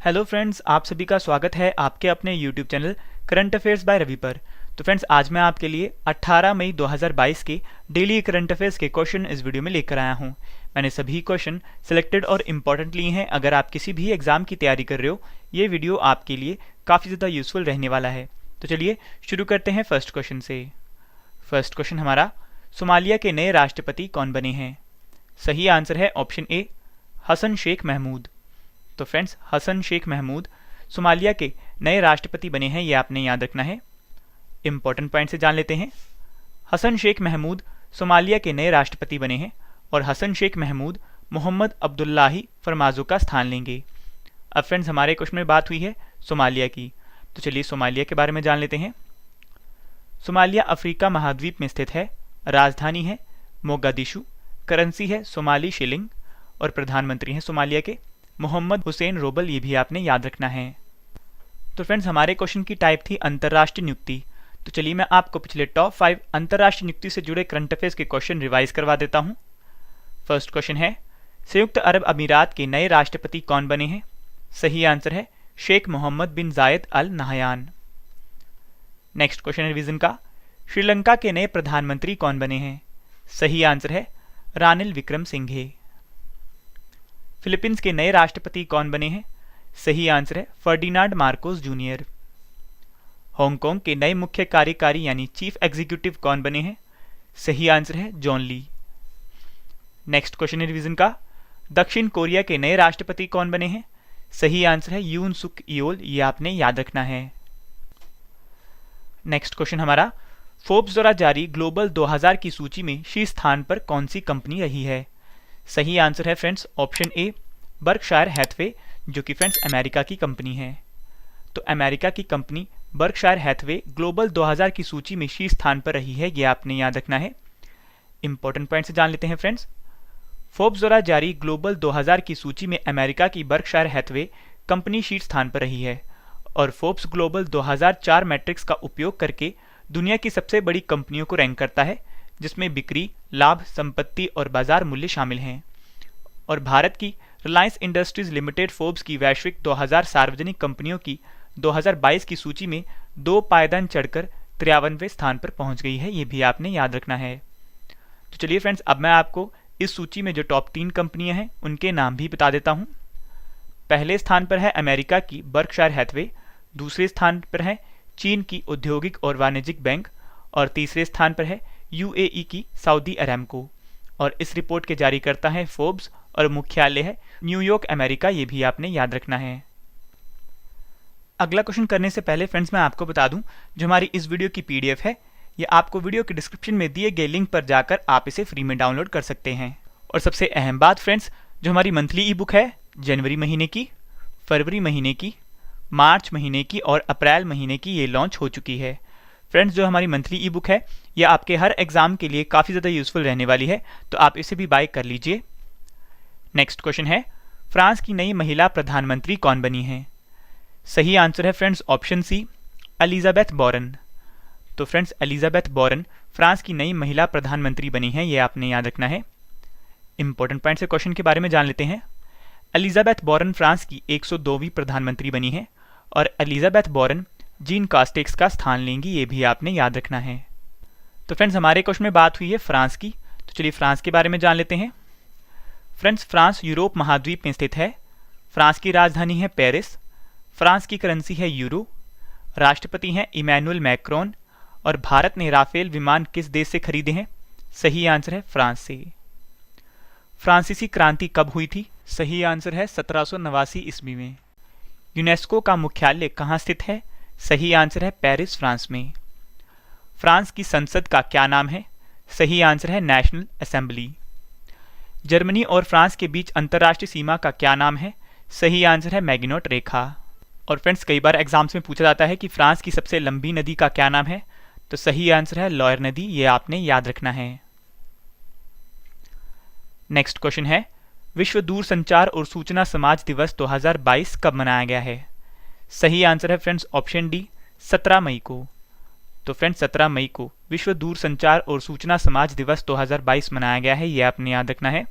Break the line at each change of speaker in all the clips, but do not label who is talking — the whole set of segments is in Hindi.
हेलो फ्रेंड्स, आप सभी का स्वागत है आपके अपने YouTube channel current affairs by Ravi पर। तो फ्रेंड्स, आज मैं आपके लिए 18 मई 2022 के डेली करंट अफेयर्स के क्वेश्चन इस वीडियो में लेकर आया हूं। मैंने सभी क्वेश्चन सिलेक्टेड और इम्पॉर्टेंट लिए हैं। अगर आप किसी भी एग्जाम की तैयारी कर रहे हो, ये वीडियो आपके लिए काफ़ी ज़्यादा यूजफुल रहने वाला है। तो चलिए शुरू करते हैं फर्स्ट क्वेश्चन से। फर्स्ट क्वेश्चन हमारा, सोमालिया के नए राष्ट्रपति कौन बने हैं? सही आंसर है ऑप्शन ए, हसन शेख महमूद। तो फ्रेंड्स, हसन शेख महमूद सोमालिया के नए राष्ट्रपति बने हैं, ये आपने याद रखना है। इंपॉर्टेंट पॉइंट से जान लेते हैं। हसन शेख महमूद सोमालिया के नए राष्ट्रपति बने हैं और हसन शेख महमूद मोहम्मद अब्दुल्लाही फरमाजो का स्थान लेंगे। अब फ्रेंड्स, हमारे क्वेश्चन में बात हुई है सोमालिया की, तो चलिए सोमालिया के बारे में जान लेते हैं। सोमालिया अफ्रीका महाद्वीप में स्थित है। राजधानी है मोगादिशु, करेंसी है सोमाली शिलिंग और प्रधानमंत्री हैं सोमालिया के मोहम्मद हुसैन रोबल, ये भी आपने याद रखना है। तो फ्रेंड्स, हमारे क्वेश्चन की टाइप थी अंतर्राष्ट्रीय नियुक्ति। तो चलिए मैं आपको पिछले टॉप 5 अंतर्राष्ट्रीय नियुक्ति से जुड़े करंट अफेयर्स के क्वेश्चन रिवाइज करवा देता हूं। फर्स्ट क्वेश्चन है, संयुक्त अरब अमीरात के नए राष्ट्रपति कौन बने हैं? सही आंसर है Sheikh Mohammed bin Zayed Al Nahyan. Next question revision का, श्रीलंका के नए प्रधानमंत्री कौन बने हैं? सही आंसर है रानिल विक्रमसिंघे। फिलीपींस के नए राष्ट्रपति कौन बने हैं? सही आंसर है फर्डिनांड मार्कोस जूनियर। हांगकांग के नए मुख्य कार्यकारी यानी चीफ एग्जीक्यूटिव कौन बने हैं? सही आंसर है John Lee. Next question revision का, दक्षिण कोरिया के नए राष्ट्रपति कौन बने हैं? सही आंसर है यून सुक योल, ये आपने याद रखना है। नेक्स्ट क्वेश्चन हमारा, फोर्ब्स द्वारा जारी ग्लोबल 2000 की सूची में शीर्ष स्थान पर कौन सी कंपनी रही है? सही आंसर है friends option A, Berkshire Hathaway, जो कि फ्रेंड्स अमेरिका की कंपनी है। तो अमेरिका की कंपनी बर्कशायर हैथवे ग्लोबल 2000 की सूची में शीर्ष स्थान पर रही है, ये आपने याद रखना है। इंपॉर्टेंट पॉइंट से जान लेते हैं फ्रेंड्स। फोर्ब्स द्वारा जारी ग्लोबल 2000 की सूची में अमेरिका की बर्कशायर हैथवे कंपनी शीर्ष स्थान पर रही है और फोर्ब्स ग्लोबल 2004 मैट्रिक्स का उपयोग करके दुनिया की सबसे बड़ी कंपनियों को रैंक करता है, जिसमें बिक्री, लाभ, संपत्ति और बाजार मूल्य शामिल हैं। और भारत की रिलायंस इंडस्ट्रीज लिमिटेड फोर्ब्स की वैश्विक 2000 सार्वजनिक कंपनियों की 2022 की सूची में 2 पायदान चढ़कर 53वें स्थान पर पहुंच गई है, ये भी आपने याद रखना है। तो चलिए फ्रेंड्स, अब मैं आपको इस सूची में जो टॉप 3 कंपनियां हैं उनके नाम भी बता देता हूं। पहले स्थान पर है अमेरिका की बर्कशायर हैथवे, दूसरे स्थान पर है चीन की औद्योगिक और वाणिज्यिक बैंक और तीसरे स्थान पर है यूएई की सऊदी अरामको। और इस रिपोर्ट के जारीकर्ता है फोर्ब्स और मुख्यालय है न्यूयॉर्क, अमेरिका, ये भी आपने याद रखना है। अगला क्वेश्चन करने से पहले फ्रेंड्स, मैं आपको बता दूं, जो हमारी इस वीडियो की पीडीएफ है, ये आपको वीडियो के डिस्क्रिप्शन में दिए गए लिंक पर जाकर आप इसे फ्री में डाउनलोड कर सकते हैं। और सबसे अहम बात फ्रेंड्स, जो हमारी मंथली ई बुक है, जनवरी महीने की, फरवरी महीने की, मार्च महीने की और अप्रैल महीने की, ये लॉन्च हो चुकी है। फ्रेंड्स, जो हमारी मंथली ई बुक है, यह आपके हर एग्जाम के लिए काफ़ी ज़्यादा यूजफुल रहने वाली है, तो आप इसे भी बाय कर लीजिए। नेक्स्ट क्वेश्चन है, फ्रांस की नई महिला प्रधानमंत्री कौन बनी है? सही आंसर है friends option C, Elisabeth Borne. तो फ्रेंड्स, एलिजाबेथ बोरन फ्रांस की नई महिला प्रधानमंत्री बनी है, ये आपने याद रखना है। इंपॉर्टेंट पॉइंट से क्वेश्चन के बारे में जान लेते हैं। एलिजाबेथ बोरन फ्रांस की 102वीं प्रधानमंत्री बनी है और एलिजाबेथ बोरन जीन कास्टेक्स का स्थान लेंगी, ये भी आपने याद रखना है। तो फ्रेंड्स, हमारे क्वेश्चन में बात हुई है फ्रांस की, तो चलिए फ्रांस के बारे में जान लेते हैं। फ्रेंड्स, फ्रांस यूरोप महाद्वीप में स्थित है। फ्रांस की राजधानी है पेरिस। फ्रांस की करेंसी है यूरो। राष्ट्रपति हैं इमैनुअल मैक्रोन। और भारत ने राफेल विमान किस देश से खरीदे हैं? सही आंसर है फ्रांस से। फ्रांसीसी क्रांति कब हुई थी? सही आंसर है 1789 ईस्वी में। यूनेस्को का मुख्यालय कहाँ स्थित है? सही आंसर है पेरिस, फ्रांस में। फ्रांस की संसद का क्या नाम है? सही आंसर है नेशनल असेंबली। जर्मनी और फ्रांस के बीच अंतर्राष्ट्रीय सीमा का क्या नाम है? सही आंसर है मैगिनोट रेखा। और फ्रेंड्स, कई बार एग्जाम्स में पूछा जाता है कि फ्रांस की सबसे लंबी नदी का क्या नाम है, तो सही आंसर है लॉयर नदी, ये आपने याद रखना है। नेक्स्ट क्वेश्चन है, विश्व दूरसंचार और सूचना समाज दिवस 2022 कब मनाया गया है? सही आंसर है फ्रेंड्स ऑप्शन डी, 17 मई को। तो फ्रेंड्स, 17 मई को विश्व दूरसंचार और सूचना समाज दिवस 2022 मनाया गया है, यह आपने याद रखना है।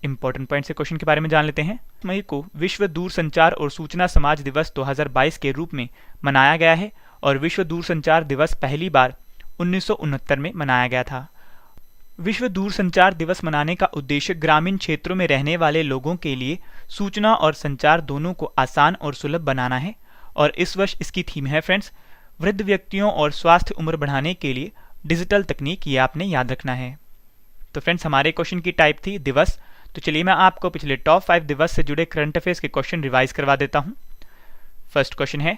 इंपॉर्टेंट पॉइंट से क्वेश्चन के बारे में जान लेते हैं। मई को विश्व दूरसंचार और सूचना समाज दिवस 2022 के रूप में मनाया गया है और विश्व दूरसंचार दिवस पहली बार 1969 में मनाया गया था। विश्व दूरसंचार दिवस मनाने का उद्देश्य ग्रामीण क्षेत्रों में रहने वाले लोगों के लिए सूचना और संचार दोनों को आसान और सुलभ बनाना है और इस वर्ष इसकी थीम है फ्रेंड्स वृद्ध व्यक्तियों और स्वास्थ्य उम्र बढ़ाने के लिए डिजिटल तकनीक, ये आपने याद रखना है। तो फ्रेंड्स हमारे क्वेश्चन की टाइप थी दिवस। तो चलिए मैं आपको पिछले टॉप 5 दिवस से जुड़े करंट अफेयर्स के क्वेश्चन रिवाइज करवा देता हूं। फर्स्ट क्वेश्चन है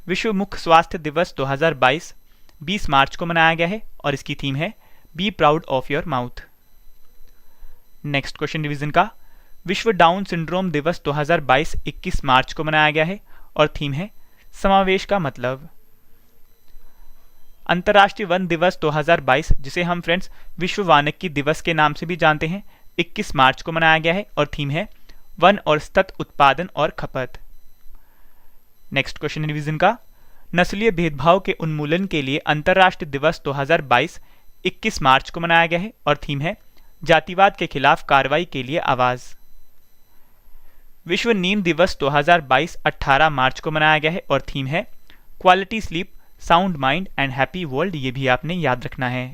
विश्व मुख स्वास्थ्य दिवस 2022 20 मार्च को मनाया गया है और इसकी थीम है be proud of your mouth. Next question revision का विश्व डाउन सिंड्रोम दिवस 2022 21 मार्च को मनाया गया है और थीम है समावेश का मतलब। अंतर्राष्ट्रीय वन दिवस 2022 जिसे हम फ्रेंड्स विश्व वानिकी दिवस के नाम से भी जानते हैं 21 मार्च को मनाया गया है और थीम है वन और सतत उत्पादन और खपत। नेक्स्ट क्वेश्चन रिवीजन का नस्लीय भेदभाव के उन्मूलन के लिए अंतर्राष्ट्रीय दिवस 2022 21 मार्च को मनाया गया है और थीम है जातिवाद के खिलाफ कार्रवाई के लिए आवाज। विश्व नींद दिवस 2022 18 मार्च को मनाया गया है और थीम है quality sleep, sound mind and happy world, ये भी आपने याद रखना है।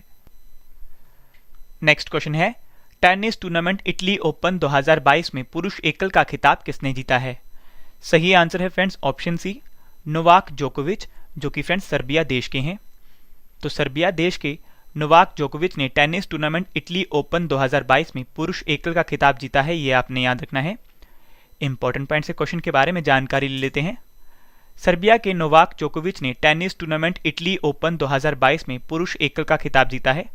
नेक्स्ट क्वेश्चन है टेनिस टूर्नामेंट इटली ओपन 2022 में पुरुष एकल का खिताब किसने जीता है? सही आंसर है फ्रेंड्स ऑप्शन सी नोवाक जोकोविच, जो कि फ्रेंड्स सर्बिया देश के हैं। तो सर्बिया देश के नोवाक जोकोविच ने टेनिस टूर्नामेंट इटली ओपन 2022 में पुरुष एकल का खिताब जीता है, ये आपने याद रखना है। इंपॉर्टेंट पॉइंट से क्वेश्चन के बारे में जानकारी ले लेते हैं। सर्बिया के नोवाक जोकोविच ने टेनिस टूर्नामेंट इटली ओपन 2022 में पुरुष एकल का खिताब जीता है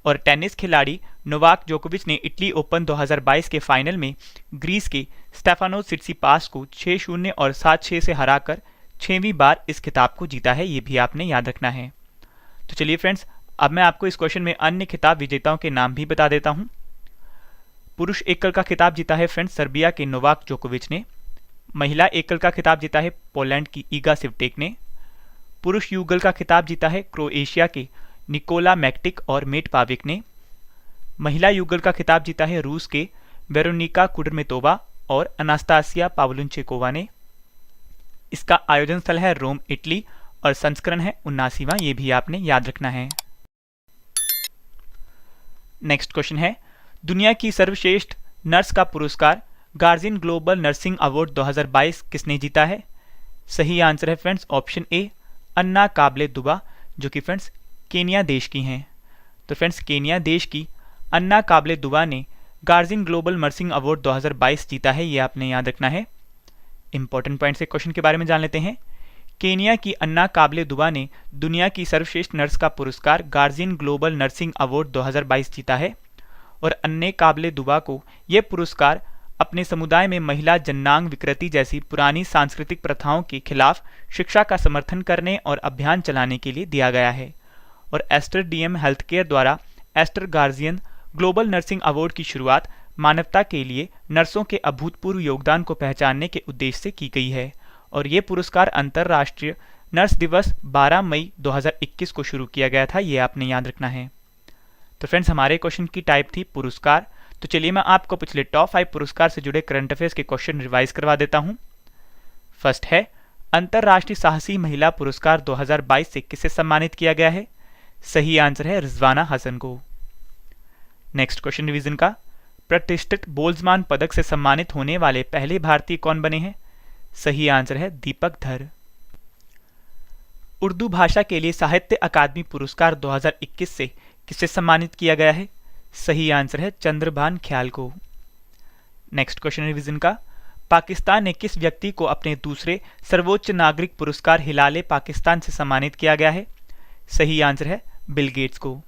और टेनिस खिलाड़ी नोवाक जोकोविच ने इटली ओपन 2022 के फाइनल में ग्रीस के स्टेफानोस सिट्सिपास को 6-0 और 7-6 से हराकर 6वीं बार इस खिताब को जीता है, ये भी आपने याद रखना है। तो चलिए फ्रेंड्स अब मैं आपको इस क्वेश्चन में अन्य खिताब विजेताओं के नाम भी बता देता हूं। पुरुष एकल का खिताब जीता है फ्रेंड्स सर्बिया के नोवाक जोकोविच ने। महिला एकल का खिताब जीता है पोलैंड की ईगा स्विटेक ने। पुरुष युगल का खिताब जीता है क्रोएशिया के निकोला मैक्टिक और मेट पाविक ने। महिला युगल का खिताब जीता है रूस के वेरोनिका कुडरमेतोवा और अनास्तासिया पावलुंचेकोवा ने। इसका आयोजन स्थल है रोम इटली और संस्करण है 79वां, ये भी आपने याद रखना है। नेक्स्ट क्वेश्चन है दुनिया की सर्वश्रेष्ठ नर्स का पुरस्कार गार्जियन ग्लोबल नर्सिंग अवार्ड 2022 किसने जीता है? सही आंसर है फ्रेंड्स ऑप्शन ए अन्ना काबले दुबा, जो कि फ्रेंड्स केनिया देश की हैं। तो फ्रेंड्स केनिया देश की अन्ना काबले दुबा ने गार्जियन ग्लोबल नर्सिंग अवार्ड 2022 जीता है, ये आपने याद रखना है। इंपॉर्टेंट पॉइंट से क्वेश्चन के बारे में जान लेते हैं। केनिया की अन्ना काबले दुबा ने दुनिया की सर्वश्रेष्ठ नर्स का पुरस्कार गार्जियन ग्लोबल नर्सिंग अवार्ड 2022 जीता है और अन्ना काबले दुबा को यह पुरस्कार अपने समुदाय में महिला जननांग विकृति जैसी पुरानी सांस्कृतिक प्रथाओं के खिलाफ शिक्षा का समर्थन करने और अभियान चलाने के लिए दिया गया है और एस्टर डीएम हेल्थ केयर द्वारा Aster Guardian Global Nursing Award की शुरुआत मानवता के लिए नर्सों के अभूतपूर्व योगदान को पहचानने के उद्देश्य से की गई है और ये पुरस्कार अंतर्राष्ट्रीय नर्स दिवस 12 मई 2021 को शुरू किया गया था, ये आपने याद रखना है। तो फ्रेंड्स हमारे क्वेश्चन की टाइप थी पुरस्कार। तो चलिए मैं आपको पिछले टॉप 5 पुरस्कार से जुड़े करंट अफेयर्स के क्वेश्चन रिवाइज करवा देता हूं। फर्स्ट है अंतर्राष्ट्रीय साहसी महिला पुरस्कार 2022 से किसे सम्मानित किया गया है? सही आंसर है रिजवाना हसन को। नेक्स्ट क्वेश्चन रिवीजन का प्रतिष्ठित बोल्ट्जमान पदक से सम्मानित होने वाले पहले भारतीय कौन बने हैं? सही आंसर है दीपक धर। उर्दू भाषा के लिए साहित्य अकादमी पुरस्कार 2021 से किसे सम्मानित किया गया है? सही आंसर है चंद्रभान ख्याल को। नेक्स्ट क्वेश्चन रिवीजन का पाकिस्तान ने किस व्यक्ति को अपने दूसरे सर्वोच्च नागरिक पुरस्कार हिलाले पाकिस्तान से सम्मानित किया गया है? सही आंसर है बिल गेट्स को।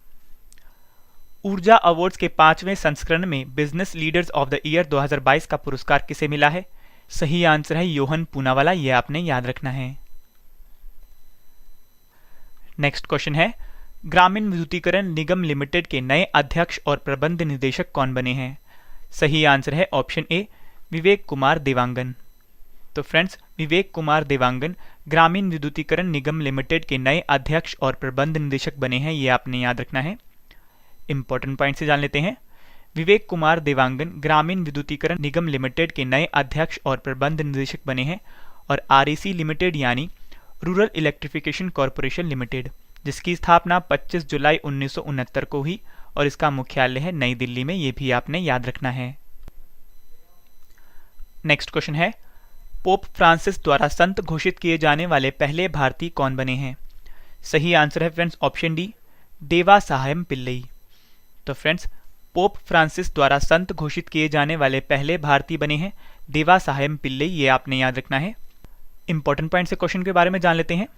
ऊर्जा अवार्ड्स के 5वें संस्करण में business leaders of the year 2022 का पुरस्कार किसे मिला है? सही आंसर है योहन पूनावाला, ये आपने याद रखना है। नेक्स्ट क्वेश्चन है ग्रामीण विद्युतीकरण निगम लिमिटेड के नए अध्यक्ष और प्रबंध निदेशक कौन बने हैं? सही आंसर है ऑप्शन ए विवेक कुमार देवांगन। तो फ्रेंड्स विवेक कुमार देवांगन ग्रामीण विद्युतीकरण निगम लिमिटेड के नए अध्यक्ष और प्रबंध निदेशक बने हैं, ये आपने याद रखना है। इंपॉर्टेंट पॉइंट से जान लेते हैं। विवेक कुमार देवांगन ग्रामीण विद्युतीकरण निगम लिमिटेड के नए अध्यक्ष और प्रबंध निदेशक बने हैं, और आरईसी लिमिटेड यानी रूरल इलेक्ट्रिफिकेशन कॉरपोरेशन लिमिटेड, जिसकी स्थापना 25 जुलाई 1969 को हुई और इसका मुख्यालय है नई दिल्ली में, ये भी आपने याद रखना है। नेक्स्ट क्वेश्चन है, पोप फ्रांसिस द्वारा संत घोषित किए जाने वाले पहले भारतीय कौन बने हैं? सही आंसर है फ्रेंड्स ऑप्शन डी, देवा साहेब पिल्लई। तो फ्रेंड्स पोप फ्रांसिस द्वारा संत घोषित किए जाने वाले पहले भारतीय बने हैं देवा साहेब पिल्लई, ये आपने याद रखना है। इंपॉर्टेंट पॉइंट से क्वेश्चन के बारे में जान लेते हैं।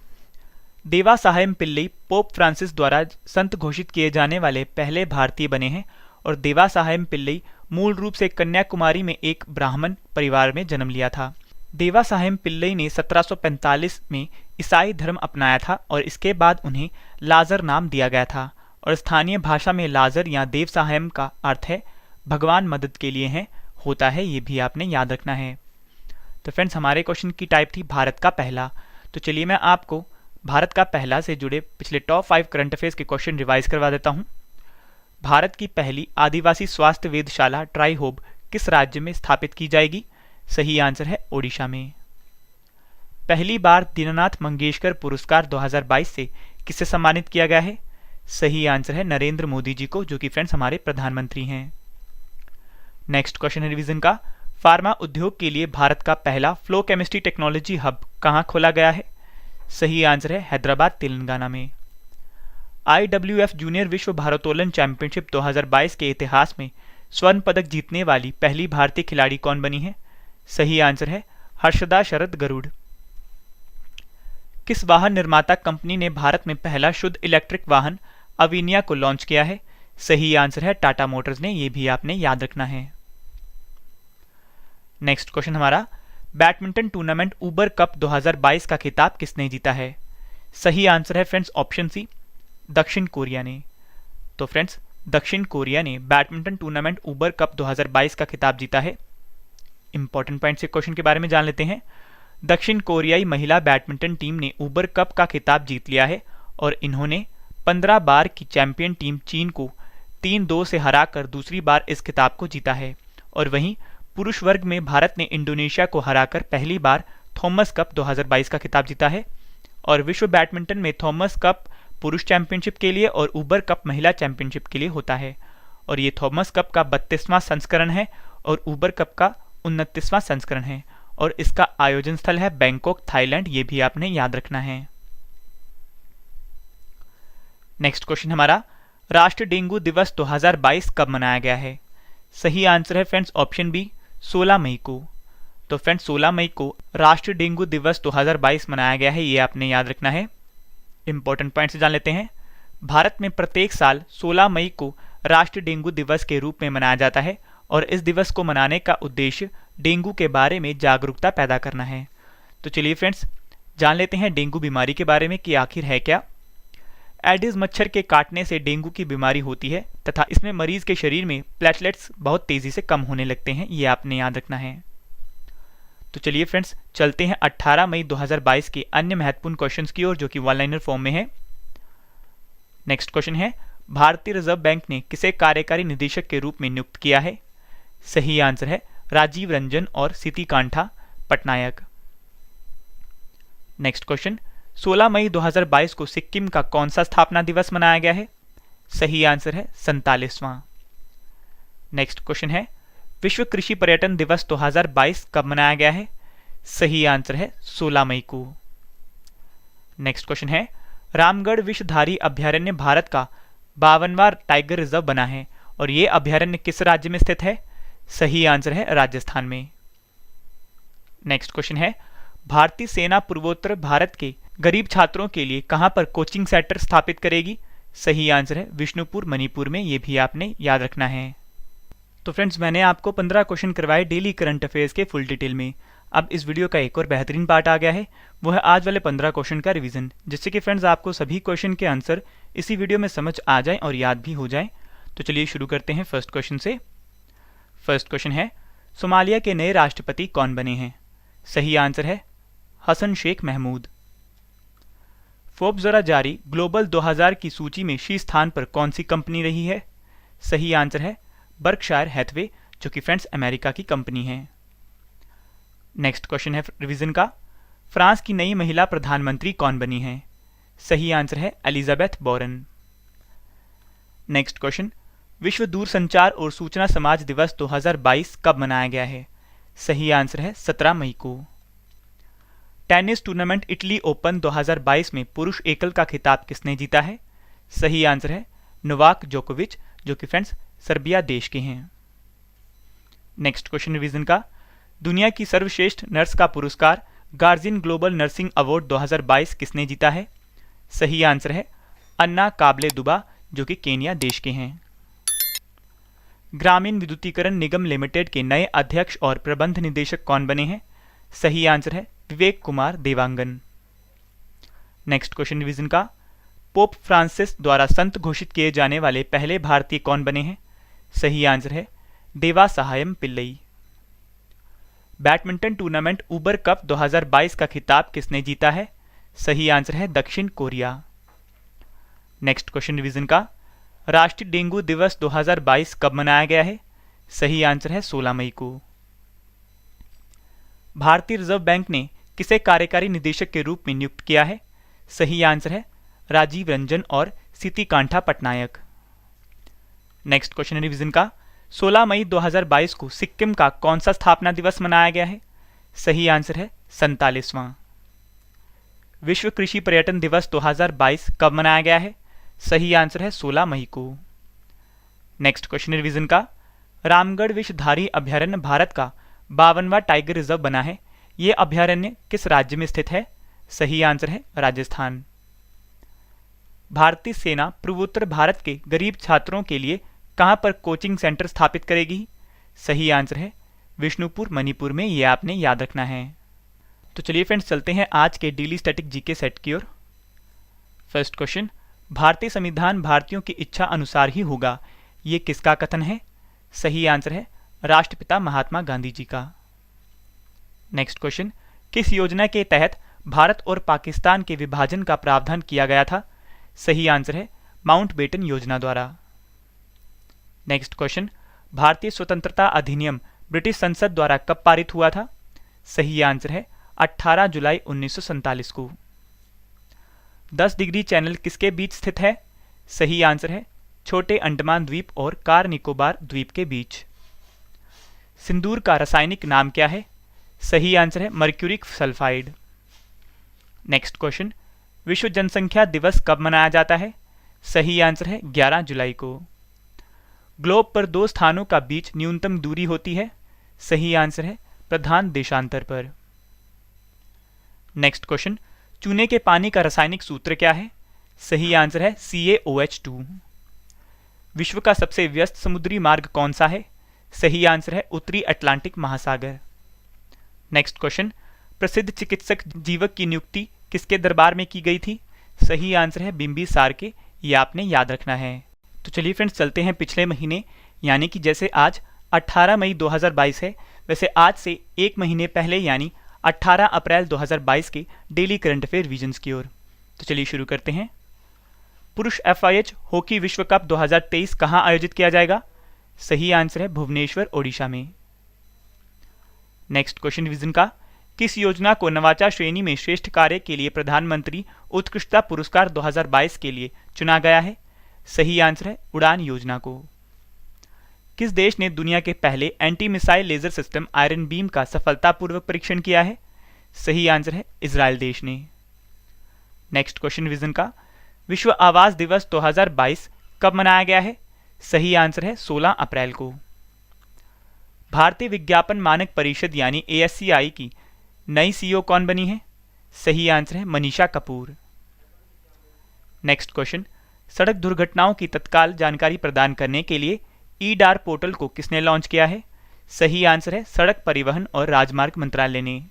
देवा साहेब पिल्लई पोप फ्रांसिस द्वारा संत घोषित किए जाने वाले पहले भारतीय बने हैं, और देवा साहेब पिल्लई मूल रूप से कन्याकुमारी में एक ब्राह्मण परिवार में जन्म लिया था। देवा साहेब पिल्लई ने 1745 में ईसाई धर्म अपनाया था और इसके बाद उन्हें लाजर नाम दिया गया था, और स्थानीय भाषा में लाजर या देव साहेब का अर्थ है भगवान मदद के लिए है होता है, ये भी आपने याद रखना है। तो फ्रेंड्स हमारे क्वेश्चन की टाइप थी भारत का पहला। तो चलिए मैं आपको भारत का पहला से जुड़े पिछले टॉप 5 करंट अफेयर्स के क्वेश्चन रिवाइज करवा देता हूं। भारत की पहली आदिवासी स्वास्थ्य वेधशाला ट्राई होब किस राज्य में स्थापित की जाएगी? सही आंसर है ओडिशा में। पहली बार दीननाथ मंगेशकर पुरस्कार 2022 से किसे सम्मानित किया गया है? सही आंसर है नरेंद्र मोदी जी को, जो कि फ्रेंड्स हमारे प्रधानमंत्री हैं। नेक्स्ट क्वेश्चन है रिवीजन का, फार्मा उद्योग के लिए भारत का पहला फ्लो केमिस्ट्री टेक्नोलॉजी हब कहां खोला गया है? सही आंसर है हैदराबाद तेलंगाना में। IWF जूनियर विश्व भारोत्तोलन चैंपियनशिप 2022 के इतिहास में स्वर्ण पदक जीतने वाली पहली भारतीय खिलाड़ी कौन बनी है? सही आंसर है हर्षदा शरद गरुड़। किस वाहन निर्माता कंपनी ने भारत में पहला शुद्ध इलेक्ट्रिक वाहन अविनिया को लॉन्च किया है? सही आंसर है टाटा मोटर्स ने, ये भी आपने याद रखना है। नेक्स्ट क्वेश्चन हमारा, बैडमिंटन टूर्नामेंट उबर कप 2022 का खिताब किसने जीता है? सही आंसर है फ्रेंड्स ऑप्शन सी, दक्षिण कोरिया ने। तो फ्रेंड्स दक्षिण कोरिया ने बैडमिंटन टूर्नामेंट उबर कप 2022 का खिताब जीता है। इंपॉर्टेंट पॉइंट से क्वेश्चन के बारे में जान लेते हैं। दक्षिण कोरियाई महिला बैडमिंटन टीम ने उबर कप का खिताब जीत लिया है, और इन्होंने 15 बार की चैंपियन टीम चीन को 3-2 से हराकर दूसरी बार इस खिताब को जीता है। और वहीं पुरुष वर्ग में भारत ने इंडोनेशिया को हराकर पहली बार थॉमस कप 2022 का खिताब जीता है। और विश्व बैडमिंटन में थॉमस कप पुरुष चैंपियनशिप के लिए और उबर कप महिला चैंपियनशिप के लिए होता है, और ये थॉमस कप का 32वां संस्करण है और उबर कप का 29वां संस्करण है, और इसका आयोजन स्थल है बैंकॉक थाईलैंड, ये भी आपने याद रखना है। नेक्स्ट क्वेश्चन हमारा, राष्ट्रीय डेंगू दिवस 2022 कब मनाया गया है? सही आंसर है फ्रेंड्स ऑप्शन बी, 16 मई को। तो फ्रेंड्स 16 मई को राष्ट्रीय डेंगू दिवस 2022 मनाया गया है, ये आपने याद रखना है। इंपॉर्टेंट पॉइंट से जान लेते हैं। भारत में प्रत्येक साल 16 मई को राष्ट्रीय डेंगू दिवस के रूप में मनाया जाता है, और इस दिवस को मनाने का उद्देश्य डेंगू के बारे में जागरूकता पैदा करना है। तो चलिए फ्रेंड्स जान लेते हैं डेंगू बीमारी के बारे में कि आखिर है क्या। एडिस मच्छर के काटने से डेंगू की बीमारी होती है तथा इसमें मरीज के शरीर में प्लेटलेट्स बहुत तेजी से कम होने लगते हैं, ये आपने याद रखना है। तो चलिए फ्रेंड्स चलते हैं 18 मई 2022 के अन्य महत्वपूर्ण क्वेश्चंस की ओर, जो कि वन लाइनर फॉर्म में है। नेक्स्ट क्वेश्चन है, भारतीय रिजर्व बैंक ने किसे कार्यकारी निदेशक के रूप में नियुक्त किया है? सही आंसर है राजीव रंजन और सिति कांठा पटनायक। नेक्स्ट क्वेश्चन, 16 मई 2022 को सिक्किम का कौन सा स्थापना दिवस मनाया गया है? सही आंसर है 47वां। नेक्स्ट क्वेश्चन है, विश्व कृषि पर्यटन दिवस 2022 कब मनाया गया है? सही आंसर है 16 मई को। नेक्स्ट क्वेश्चन है, रामगढ़ विषधारी अभयारण्य भारत का 52वां टाइगर रिजर्व बना है, और ये अभयारण्य किस राज्य में स्थित है? सही आंसर है राजस्थान में। नेक्स्ट क्वेश्चन है, भारतीय सेना पूर्वोत्तर भारत के गरीब छात्रों के लिए कहां पर कोचिंग सेंटर स्थापित करेगी? सही आंसर है विष्णुपुर मणिपुर में, ये भी आपने याद रखना है। तो फ्रेंड्स मैंने आपको 15 क्वेश्चन करवाए डेली करंट अफेयर्स के फुल डिटेल में। अब इस वीडियो का एक और बेहतरीन पार्ट आ गया है, वो है आज वाले 15 क्वेश्चन का रिवीजन, जिससे कि फ्रेंड्स आपको सभी क्वेश्चन के आंसर इसी वीडियो में समझ आ जाएं और याद भी हो जाएं। तो चलिए शुरू करते हैं फर्स्ट क्वेश्चन से। फर्स्ट क्वेश्चन है, सोमालिया के नए राष्ट्रपति कौन बने हैं? सही आंसर है हसन शेख महमूद। फोर्ब्स द्वारा जारी ग्लोबल 2000 की सूची में शीर्ष स्थान पर कौन सी कंपनी रही है? सही आंसर है बर्कशायर हैथवे, जो कि फ्रेंड्स अमेरिका की कंपनी है। नेक्स्ट क्वेश्चन है रिवीजन का, फ्रांस की नई महिला प्रधानमंत्री कौन बनी है? सही आंसर है एलिजाबेथ बोरन। नेक्स्ट क्वेश्चन, विश्व दूरसंचार और सूचना समाज दिवस 2022 कब मनाया गया है? सही आंसर है 17 मई को। टेनिस टूर्नामेंट इटली ओपन 2022 में पुरुष एकल का खिताब किसने जीता है? सही आंसर है नोवाक जोकोविच, जो कि फ्रेंड्स सर्बिया देश के हैं। नेक्स्ट क्वेश्चन रिवीजन का, दुनिया की सर्वश्रेष्ठ नर्स का पुरस्कार गार्जियन ग्लोबल नर्सिंग अवार्ड 2022 किसने जीता है? सही आंसर है अन्ना काबले दुबा, जो कि केन्या देश के हैं। ग्रामीण विद्युतीकरण निगम लिमिटेड के नए अध्यक्ष और प्रबंध निदेशक कौन बने हैं? सही आंसर है Vivek Kumar Dewangan. Next question revision का, पोप फ्रांसिस द्वारा संत घोषित किए जाने वाले पहले भारतीय कौन बने हैं? सही आंसर है देवा सहायम पिल्लई। बैडमिंटन टूर्नामेंट उबर कप 2022 का खिताब किसने जीता है? सही आंसर है दक्षिण कोरिया। नेक्स्ट क्वेश्चन रिवीजन का, राष्ट्रीय डेंगू दिवस 2022 कब मनाया गया है? सही आंसर है 16 मई को। भारतीय रिजर्व बैंक ने किसे कार्यकारी निदेशक के रूप में नियुक्त किया है? सही आंसर है राजीव रंजन और सिति कांठा पटनायक। नेक्स्ट क्वेश्चन रिवीजन का, 16 मई 2022 को सिक्किम का कौन सा स्थापना दिवस मनाया गया है? सही आंसर है 47वां। विश्व कृषि पर्यटन दिवस 2022 कब मनाया गया है? सही आंसर है 16 मई को। नेक्स्ट क्वेश्चन रिवीजन का, रामगढ़ विषधारी अभयारण्य भारत का 52वां टाइगर रिजर्व बना है। ये अभयारण्य किस राज्य में स्थित है? सही आंसर है राजस्थान। भारतीय सेना पूर्वोत्तर भारत के गरीब छात्रों के लिए कहां पर कोचिंग सेंटर स्थापित करेगी? सही आंसर है विष्णुपुर मणिपुर में। ये आपने याद रखना है। तो चलिए फ्रेंड्स चलते हैं आज के डेली स्टैटिक जीके सेट की ओर। फर्स्ट क्वेश्चन, भारतीय संविधान भारतीयों की इच्छा अनुसार ही होगा, ये किसका कथन है? सही आंसर है राष्ट्रपिता महात्मा गांधी जी का। नेक्स्ट क्वेश्चन, किस योजना के तहत भारत और पाकिस्तान के विभाजन का प्रावधान किया गया था? सही आंसर है माउंटबेटन योजना द्वारा। नेक्स्ट क्वेश्चन, भारतीय स्वतंत्रता अधिनियम ब्रिटिश संसद द्वारा कब पारित हुआ था? सही आंसर है 18 जुलाई 1947 को। 10 डिग्री चैनल किसके बीच स्थित है? सही आंसर है छोटे अंडमान द्वीप और कार निकोबार द्वीप के बीच। सिंदूर का रासायनिक नाम क्या है? सही आंसर है मर्क्यूरिक सल्फाइड। नेक्स्ट क्वेश्चन, विश्व जनसंख्या दिवस कब मनाया जाता है? सही आंसर है 11 जुलाई को। ग्लोब पर दो स्थानों का बीच न्यूनतम दूरी होती है। सही आंसर है प्रधान देशांतर पर। नेक्स्ट क्वेश्चन, चूने के पानी का रासायनिक सूत्र क्या है? सही आंसर है CaOH2। विश्व का सबसे व्यस्त समुद्री मार्ग कौन सा है? सही आंसर है उत्तरी अटलांटिक महासागर। नेक्स्ट क्वेश्चन, प्रसिद्ध चिकित्सक जीवक की नियुक्ति किसके दरबार में की गई थी? सही आंसर है बिंबिसार के। ये आपने याद रखना है। तो चलिए फ्रेंड्स चलते हैं पिछले महीने, यानी कि जैसे आज 18 मई 2022 है, वैसे आज से एक महीने पहले यानी 18 अप्रैल 2022 के डेली करंट अफेयर रिवीजन्स की ओर। तो चलिए शुरू करते हैं। पुरुष FIH हॉकी विश्व कप 2023 कहां आयोजित किया जाएगा? सही आंसर है भुवनेश्वर ओडिशा में। नेक्स्ट क्वेश्चन रिवीजन का, किस योजना को नवाचार श्रेणी में श्रेष्ठ कार्य के लिए प्रधानमंत्री उत्कृष्टता पुरस्कार 2022 के लिए चुना गया है? सही आंसर है उड़ान योजना को। किस देश ने दुनिया के पहले anti missile laser system Iron Beam का सफलतापूर्वक परीक्षण किया है? सही आंसर है इजराइल देश ने। नेक्स्ट क्वेश्चन रिवीजन का, विश्व आवास दिवस 2022 कब मनाया गया है? सही आंसर है 16 अप्रैल को। भारतीय विज्ञापन मानक परिषद यानी ASCI की नई CEO कौन बनी है? सही आंसर है मनीषा कपूर। नेक्स्ट क्वेश्चन, सड़क दुर्घटनाओं की तत्काल जानकारी प्रदान करने के लिए EDAR पोर्टल को किसने लॉन्च किया है? सही आंसर है सड़क परिवहन और राजमार्ग मंत्रालय ने।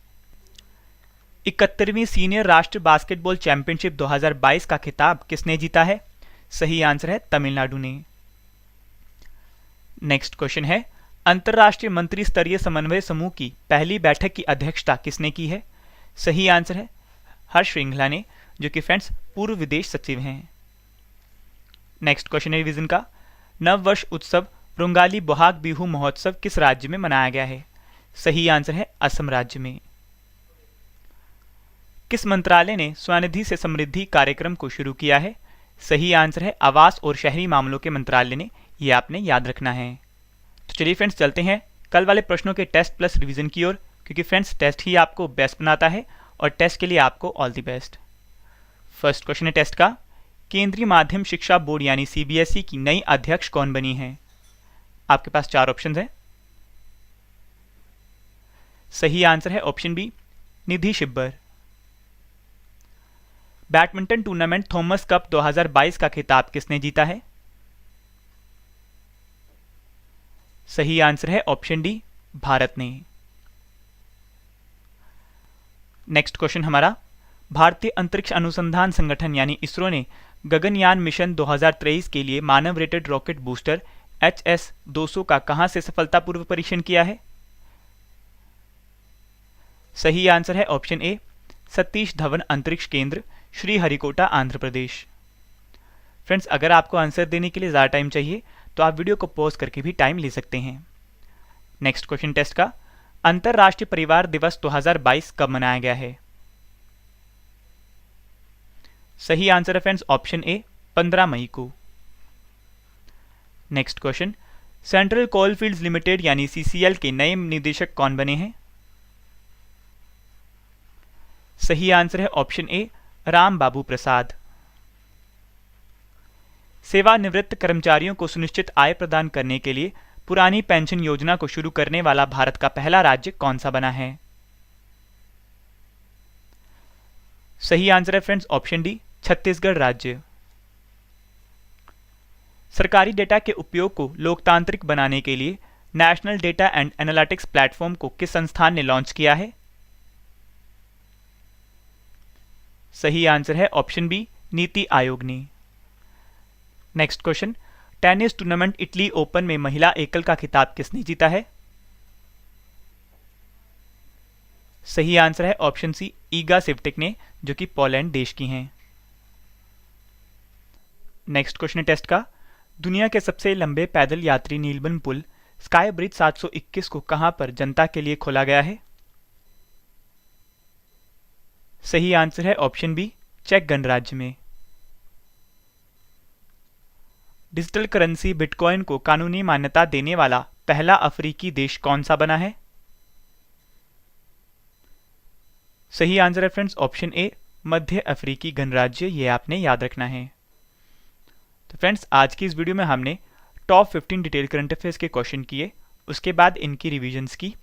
71वीं सीनियर राष्ट्रीय बास्केटबॉल चैंपियनशिप 2022 का खिताब किसने जीता है? सही आंसर है तमिलनाडु ने। नेक्स्ट क्वेश्चन है, अंतर्राष्ट्रीय मंत्री स्तरीय समन्वय समूह की पहली बैठक की अध्यक्षता किसने की है? सही आंसर है हर्ष श्रृंगला ने, जो कि फ्रेंड्स पूर्व विदेश सचिव हैं। नेक्स्ट क्वेश्चन है रिवीजन का, नव वर्ष उत्सव रोंगाली बोहाग बिहू महोत्सव किस राज्य में मनाया गया है? सही आंसर है असम राज्य में। किस मंत्रालय ने स्वनिधि से समृद्धि कार्यक्रम को शुरू किया है? सही आंसर है आवास और शहरी मामलों के मंत्रालय ने। ये आपने याद रखना है। तो चलिए फ्रेंड्स, चलते हैं कल वाले प्रश्नों के टेस्ट प्लस रिवीजन की ओर, क्योंकि फ्रेंड्स टेस्ट ही आपको बेस्ट बनाता है और टेस्ट के लिए आपको all the best. First question है टेस्ट का, केंद्रीय माध्यम शिक्षा बोर्ड यानी सीबीएसई की नई अध्यक्ष कौन बनी है? आपके पास 4 ऑप्शन है। सही आंसर है ऑप्शन बी, निधि शिब्बर। बैडमिंटन टूर्नामेंट थॉमस कप 2022 का खिताब किसने जीता है? सही आंसर है ऑप्शन डी, भारत ने। नेक्स्ट क्वेश्चन हमारा, भारतीय अंतरिक्ष अनुसंधान संगठन यानी इसरो ने गगनयान मिशन 2023 के लिए मानव रेटेड रॉकेट बूस्टर HS-200 का कहां से सफलतापूर्वक परीक्षण किया है? सही आंसर है ऑप्शन ए, सतीश धवन अंतरिक्ष केंद्र, श्रीहरिकोटा, आंध्र प्रदेश। फ्रेंड्स, अगर आपको आंसर देने के लिए ज़्यादा टाइम चाहिए तो आप वीडियो को पॉज करके भी टाइम ले सकते हैं। नेक्स्ट क्वेश्चन टेस्ट का, अंतर्राष्ट्रीय परिवार दिवस 2022 कब मनाया गया है? सही आंसर है फ्रेंड्स ऑप्शन ए, 15 मई को। Next question, central coalfields limited यानी CCL के नए निदेशक कौन बने हैं? सही आंसर है ऑप्शन ए, राम बाबू प्रसाद। सेवानिवृत्त कर्मचारियों को सुनिश्चित आय प्रदान करने के लिए पुरानी पेंशन योजना को शुरू करने वाला भारत का पहला राज्य कौन सा बना है? सही आंसर है फ्रेंड्स ऑप्शन डी, छत्तीसगढ़ राज्य। सरकारी डेटा के उपयोग को लोकतांत्रिक बनाने के लिए national data and analytics platform को किस संस्थान ने लॉन्च किया है? सही आंसर है ऑप्शन बी, नीति आयोग ने। Next question, tennis tournament Italy open में महिला एकल का खिताब किसने जीता है? सही आंसर है ऑप्शन सी, ईगा स्वियाटेक ने, जो कि पोलैंड देश की हैं। नेक्स्ट क्वेश्चन टेस्ट का, दुनिया के सबसे लंबे पैदल यात्री नीलबन पुल स्काई ब्रिज 721 को कहां पर जनता के लिए खोला गया है? सही आंसर है ऑप्शन बी, चेक गणराज्य में। डिजिटल करेंसी बिटकॉइन को कानूनी मान्यता देने वाला पहला अफ्रीकी देश कौन सा बना है? सही आंसर है फ्रेंड्स ऑप्शन ए, मध्य अफ्रीकी गणराज्य। ये आपने याद रखना है। तो फ्रेंड्स, आज की इस वीडियो में हमने टॉप 15 डिटेल करंट अफेयर्स के क्वेश्चन किए, उसके बाद इनकी रिविजन्स की,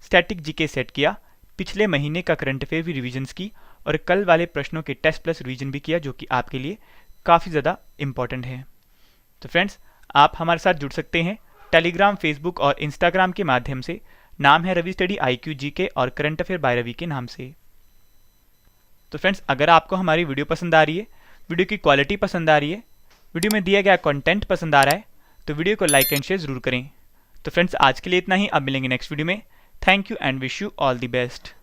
स्टैटिक जीके सेट किया, पिछले महीने का करंट अफेयर भी रिविजन्स की और कल वाले प्रश्नों के टेस्ट प्लस रिवीजन भी किया, जो कि आपके लिए काफ़ी ज़्यादा इंपॉर्टेंट है। तो फ्रेंड्स, आप हमारे साथ जुड़ सकते हैं टेलीग्राम, फेसबुक और इंस्टाग्राम के माध्यम से। नाम है रवि स्टडी IQ GK और करंट अफेयर बाय रवि के नाम से। तो फ्रेंड्स, अगर आपको हमारी वीडियो पसंद आ रही है, वीडियो की क्वालिटी पसंद आ रही है, वीडियो में दिया गया कंटेंट पसंद आ रहा है, तो वीडियो को लाइक एंड शेयर जरूर करें। तो फ्रेंड्स, आज के लिए इतना ही। अब मिलेंगे नेक्स्ट वीडियो में। Thank you and wish you all the best.